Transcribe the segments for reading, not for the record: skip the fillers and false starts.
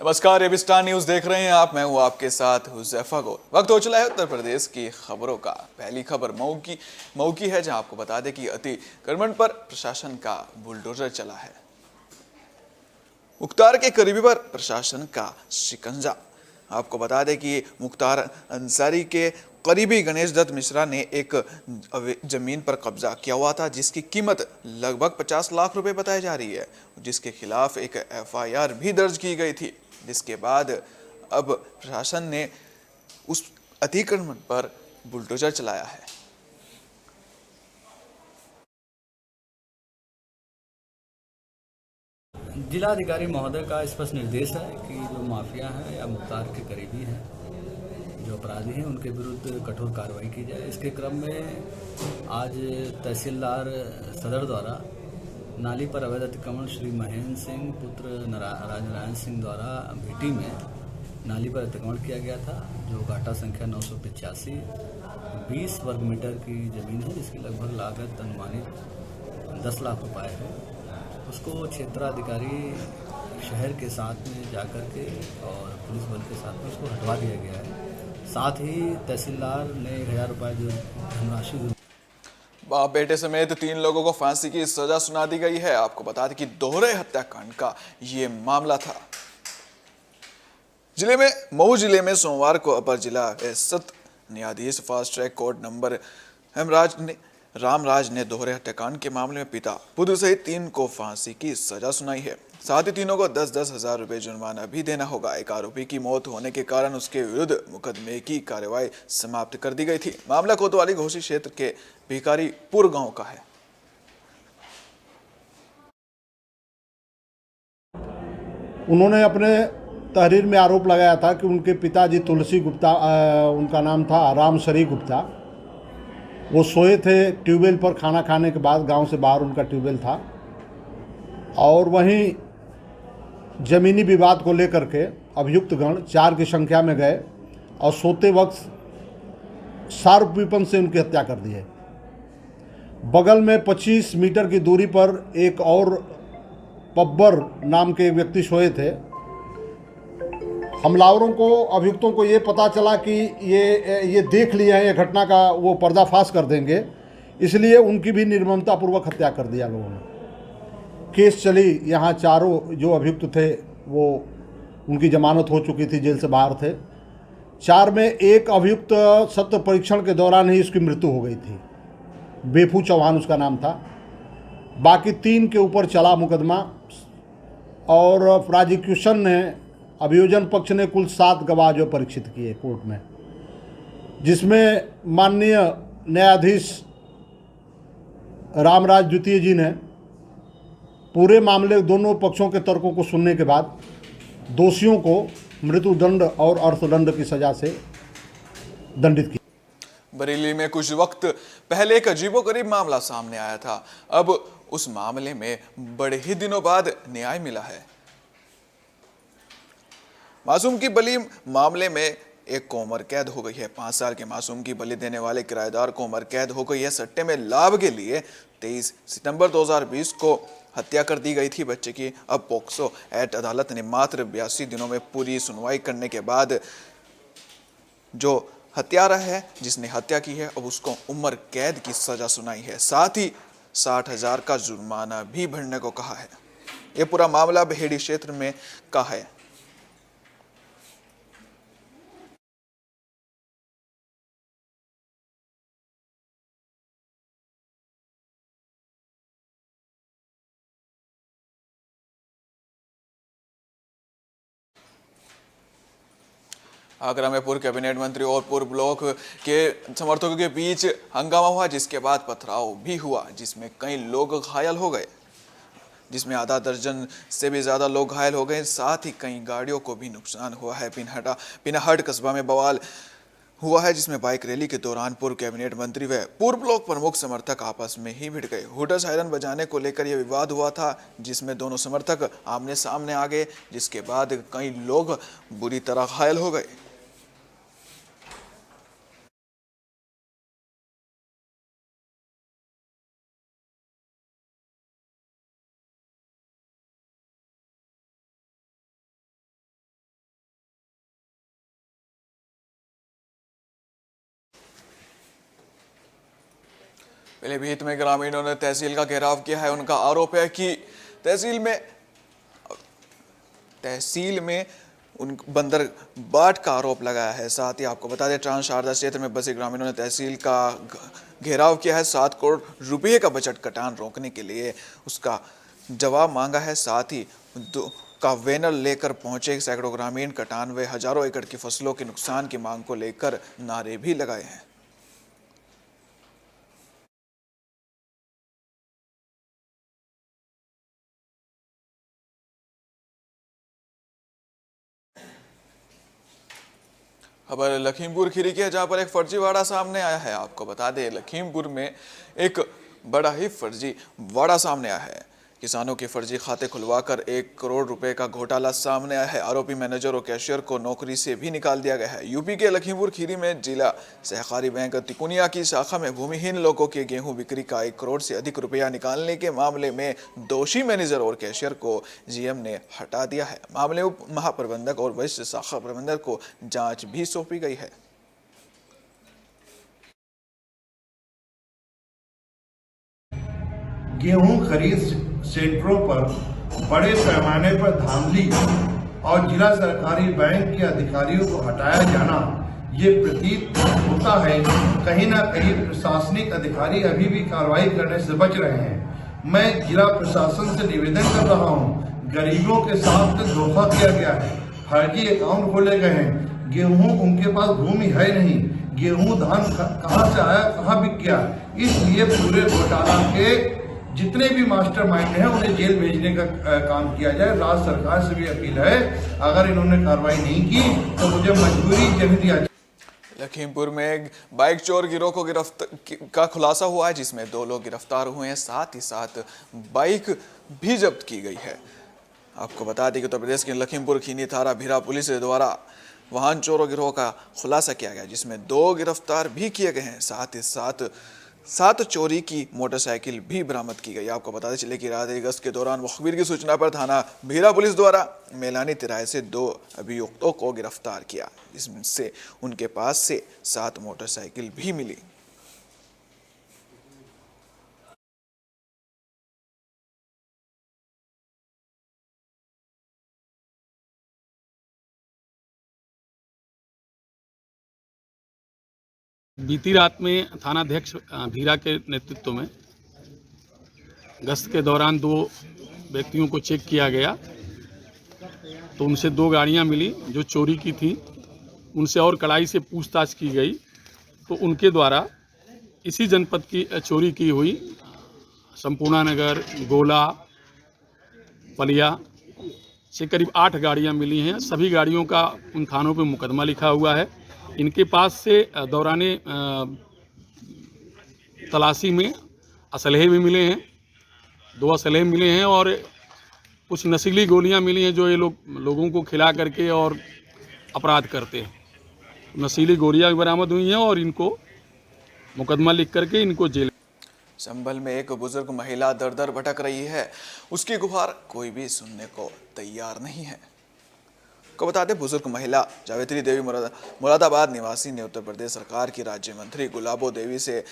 नमस्कार, AB star news देख रहे हैं आप। मैं हूं आपके साथ हुज़ैफा गौर। वक्त हो चला है उत्तर प्रदेश की खबरों का। पहली खबर मऊ की है, जहां आपको बता दें कि अतिक्रमण पर प्रशासन का बुलडोजर चला है। मुख्तार के करीबी पर प्रशासन का शिकंजा। आपको बता दें कि मुख्तार अंसारी के करीबी गणेश दत्त मिश्रा ने एक जमीन पर कब्जा किया हुआ था, जिसकी कीमत लगभग 50 लाख रुपए बताई जा रही है, जिसके खिलाफ एक एफआईआर भी दर्ज की गई थी। जिसके बाद अब प्रशासन ने उस अतिक्रमण पर बुलडोजर चलाया है। जिलाधिकारी महोदय का स्पष्ट निर्देश है कि जो माफिया हैं या मुख्तार के करीबी हैं, जो अपराधी हैं, उनके विरुद्ध कठोर कार्रवाई की जाए। इसके क्रम में आज तहसीलदार सदर द्वारा नाली पर अवैध अतिक्रमण श्री महेंद्र सिंह पुत्र राजनारायण सिंह द्वारा भीटी में नाली पर अतिक्रमण किया गया था, जो घाटा संख्या 985 20 वर्ग मीटर की जमीन है, जिसकी लगभग लागत अनुमानित 10 लाख रुपए है। उसको क्षेत्राधिकारी शहर के साथ में जाकर के और पुलिस बल के साथ में उसको हटवा दिया गया है। साथ ही तहसीलदार ने 1000 रुपये जो धनराशि बाप बेटे समेत 3 लोगों को फांसी की सजा सुना दी गई है। आपको बता दें कि दोहरे हत्याकांड का ये मामला था। मऊ जिले में सोमवार को अपर जिला सत्र न्यायाधीश fast track court number Ramraj ने दोहरे हत्याकांड के मामले में पिता पुत्र सहित 3 को फांसी की सजा सुनाई है। साथ ही तीनों को 10-10 हजार रुपए जुर्माना भी देना होगा। एक आरोपी की मौत होने के कारण उसके विरुद्ध मुकदमे की कार्यवाही समाप्त कर दी गई थी। मामला कोतवाली घोसी क्षेत्र के भिखारीपुर गांव का है। उन्होंने अपने तहरीर में आरोप लगाया था कि उनके पिताजी तुलसी गुप्ता, उनका नाम था रामसरी गुप्ता, वो सोए थे ट्यूबवेल पर खाना खाने के बाद। गांव से बाहर उनका ट्यूबवेल था और वहीं ज़मीनी विवाद को लेकर के अभियुक्तगण 4 की संख्या में गए और सोते वक्त शार्प विपन से उनकी हत्या कर दी है। बगल में 25 मीटर की दूरी पर एक और पब्बर नाम के एक व्यक्ति सोए थे। हमलावरों को, अभियुक्तों को ये पता चला कि ये देख लिए हैं, ये घटना का वो पर्दाफाश कर देंगे, इसलिए उनकी भी निर्ममतापूर्वक हत्या कर दिया लोगों ने। केस चली, यहाँ चारों जो अभियुक्त थे वो उनकी जमानत हो चुकी थी, जेल से बाहर थे। 4 में एक अभियुक्त सत्य परीक्षण के दौरान ही उसकी मृत्यु हो गई थी, बेफू चौहान उसका नाम था। बाकी 3 के ऊपर चला मुकदमा और प्रोसिक्यूशन ने, अभियोजन पक्ष ने कुल 7 गवाह जो परीक्षित किए कोर्ट में, जिसमें माननीय न्यायाधीश रामराज द्वितीय जी ने पूरे मामले दोनों पक्षों के तर्कों को सुनने के बाद दोषियों को मृत्युदंड और अर्थदंड की सजा से दंडित किया। बरेली में कुछ वक्त पहले एक अजीबोगरीब मामला सामने आया था। अब उस मामले में बड़े ही दिनों बाद न्याय मिला है। मासूम की बलि मामले में एक को उम्र कैद हो गई है। 5 साल के मासूम की बलि देने वाले किराएदार को उम्र कैद हो गई है। सट्टे में लाभ के लिए 23 सितंबर 2020 को हत्या कर दी गई थी बच्चे की। अब पोक्सो एक्ट अदालत ने मात्र 82 दिनों में पूरी सुनवाई करने के बाद जो हत्यारा है, जिसने हत्या की है, अब उसको उम्र कैद की सजा सुनाई है। साथ ही 60,000 का जुर्माना भी भरने को कहा है। यह पूरा मामला बहेड़ी क्षेत्र में का है। आगरा में पूर्व कैबिनेट मंत्री और पूर्व ब्लॉक के समर्थकों के बीच हंगामा हुआ, जिसके बाद पथराव भी हुआ, जिसमें कई लोग घायल हो गए, जिसमें आधा दर्जन से भी ज्यादा लोग घायल हो गए। साथ ही कई गाड़ियों को भी नुकसान हुआ है। पिनाहट कस्बा में बवाल हुआ है, जिसमें बाइक रैली के दौरान पूर्व कैबिनेट मंत्री व पूर्व ब्लॉक प्रमुख समर्थक आपस में ही भिड़ गए। हुटर सायरन बजाने को लेकर यह विवाद हुआ था, जिसमें दोनों समर्थक आमने सामने आ गए, जिसके बाद कई लोग बुरी तरह घायल हो गए। पीलीभीत में ग्रामीणों ने तहसील का घेराव किया है। उनका आरोप है कि तहसील में उन बंदर बाट का आरोप लगाया है। साथ ही आपको बता दें, ट्रांस शारदा क्षेत्र में बसे ग्रामीणों ने तहसील का घेराव किया है। 7 करोड़ रुपये का बजट कटान रोकने के लिए उसका जवाब मांगा है। साथ ही का बैनर लेकर पहुंचे सैकड़ों ग्रामीण कटान व हजारों एकड़ की फसलों के नुकसान की मांग को लेकर नारे भी लगाए हैं। खबर लखीमपुर खीरी की है, जहां पर एक फर्जीवाड़ा सामने आया है। आपको बता दें, लखीमपुर में एक बड़ा ही फर्जीवाड़ा सामने आया है। किसानों के फर्जी खाते खुलवाकर 1 करोड़ रुपए का घोटाला सामने आया है। आरोपी मैनेजर और कैशियर को नौकरी से भी निकाल दिया गया है। यूपी के लखीमपुर खीरी में जिला सहकारी बैंक तिकुनिया की शाखा में भूमिहीन लोगों के गेहूं बिक्री का 1 करोड़ से अधिक रुपया निकालने के मामले में दोषी मैनेजर और कैशियर को जीएम ने हटा दिया है। मामले उप महाप्रबंधक और वरिष्ठ शाखा प्रबंधक को जांच भी सौंपी गई है। गेहूं खरीद सेंटरों पर बड़े पैमाने पर धांधली और जिला सरकारी बैंक के अधिकारियों को हटाया जाना, ये प्रतीत होता है कहीं ना कहीं प्रशासनिक अधिकारी अभी भी कार्रवाई करने से बच रहे हैं। मैं जिला प्रशासन से निवेदन कर रहा हूं, गरीबों के साथ धोखा किया गया है, फर्जी अकाउंट खोले गए हैं, गेहूं उनके पास भूमि है नहीं, गेहूं धान कहां से आया, कहां बिक गया। इसलिए पूरे घोटाला के जितने भी मास्टरमाइंड हैं उन्हें जेल भेजने का काम किया जाए। राज्य सरकार से भी अपील है, अगर इन्होंने कार्रवाई नहीं की तो मुझे मजबूरी जल्द दिया जाए। लखीमपुर में बाइक चोर गिरोह को का खुलासा हुआ है, जिसमें 2 लोग गिरफ्तार हुए हैं। साथ ही साथ बाइक भी जब्त की गई है। आपको बता दें कि उत्तर प्रदेश के लखीमपुर खीरी थाना भीरा पुलिस द्वारा वाहन चोरों गिरोह का खुलासा किया गया, जिसमें 2 गिरफ्तार भी किए गए हैं। साथ ही साथ 7 चोरी की मोटरसाइकिल भी बरामद की गई। आपको बताते चले कि रात गश्त के दौरान मुखबिर की सूचना पर थाना भीरा पुलिस द्वारा मेलानी तिराहे से 2 अभियुक्तों को गिरफ्तार किया, जिससे उनके पास से 7 मोटरसाइकिल भी मिली। बीती रात में थानाध्यक्ष भीरा के नेतृत्व में गश्त के दौरान 2 व्यक्तियों को चेक किया गया, तो उनसे 2 गाड़ियां मिली जो चोरी की थी। उनसे और कड़ाई से पूछताछ की गई तो उनके द्वारा इसी जनपद की चोरी की हुई संपूर्णा नगर, गोला, पलिया से करीब 8 गाड़ियां मिली हैं। सभी गाड़ियों का उन थानों पर मुकदमा लिखा हुआ है। इनके पास से दौराने तलाशी में असलहे भी मिले हैं, 2 असलहे मिले हैं और कुछ नशीली गोलियां मिली हैं जो ये लोगों को खिला करके और अपराध करते हैं। नशीली गोलियां भी बरामद हुई हैं और इनको मुकदमा लिख करके इनको जेल। संभल में एक बुजुर्ग महिला दर-दर भटक रही है। उसकी गुहार कोई भी सुनने को तैयार नहीं है। को बता दें, बुजुर्ग महिला जावेत्री देवी मुरादाबाद निवासी ने उत्तर प्रदेश सरकार की राज्य मंत्री गुलाबो देवी से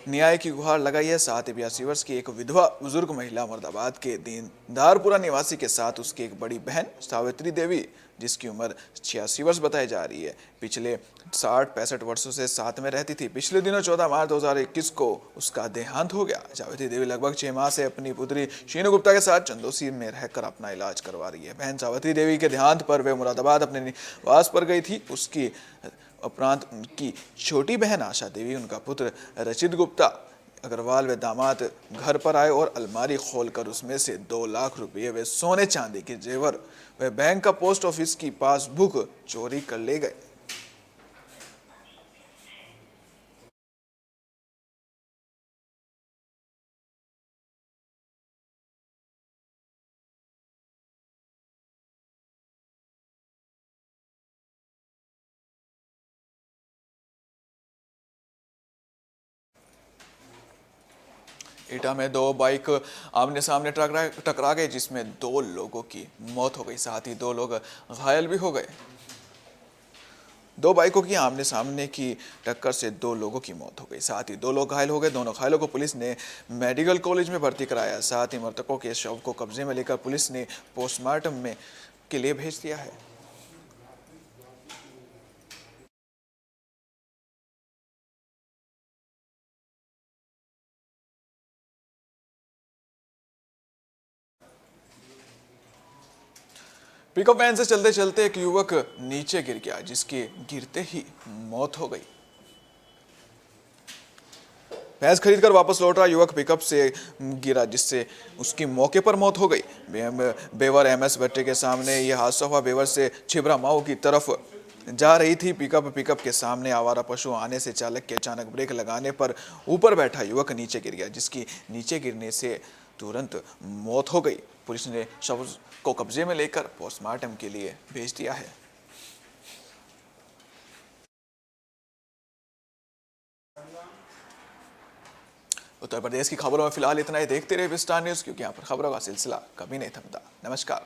न्याय की गुहार लगाई है। साथ ही 82 वर्ष की एक विधवा बुजुर्ग महिला मुरादाबाद के दीनदारपुरा निवासी के साथ उसकी एक बड़ी बहन सावित्री देवी, जिसकी उम्र 86 वर्ष बताई जा रही है, पिछले 60-65 वर्षों से साथ में रहती थी। पिछले दिनों 14 मार्च 2021 को उसका देहांत हो गया। जावेत्री देवी लगभग 6 माह से अपनी पुत्री शीनू गुप्ता के साथ चंदोसी में रहकर अपना इलाज करवा रही है। बहन सावित्री देवी के देहांत पर वे मुरादाबाद अपने निवास पर गई थी। उसकी उपरांत उनकी छोटी बहन आशा देवी, उनका पुत्र रचित गुप्ता अग्रवाल व दामाद घर पर आए और अलमारी खोलकर उसमें से 2 लाख रुपये व सोने चांदी के जेवर व बैंक का पोस्ट ऑफिस की पासबुक चोरी कर ले गए। एटा में 2 बाइक आमने सामने टकरा गए, जिसमें 2 लोगों की मौत हो गई। साथ ही 2 लोग घायल भी हो गए। दो बाइकों की आमने सामने की टक्कर से 2 लोगों की मौत हो गई, साथ ही 2 लोग घायल हो गए। दोनों घायलों को पुलिस ने मेडिकल कॉलेज में भर्ती कराया। साथ ही मृतकों के शव को कब्जे में लेकर पुलिस ने पोस्टमार्टम में के लिए भेज दिया है। पिकअप वैन से चलते चलते एक युवक नीचे गिर गया, जिसके गिरते ही मौत हो गई। भैंस खरीदकर वापस लौट रहा युवक पिकअप से गिरा, जिससे उसकी मौके पर मौत हो गई। बेवर एमएस भट्टे के सामने यह हादसा हुआ। बेवर से छिबरा माऊ की तरफ जा रही थी पिकअप के सामने आवारा पशु आने से चालक के अचानक ब्रेक लगाने पर ऊपर बैठा युवक नीचे गिर गया, जिसकी नीचे गिरने से तुरंत मौत हो गई। पुलिस ने शव को कब्जे में लेकर पोस्टमार्टम के लिए भेज दिया है। उत्तर प्रदेश की खबरों में फिलहाल इतना ही। देखते रहिए विस्तार न्यूज़, क्योंकि यहाँ पर खबरों का सिलसिला कभी नहीं थमता। नमस्कार।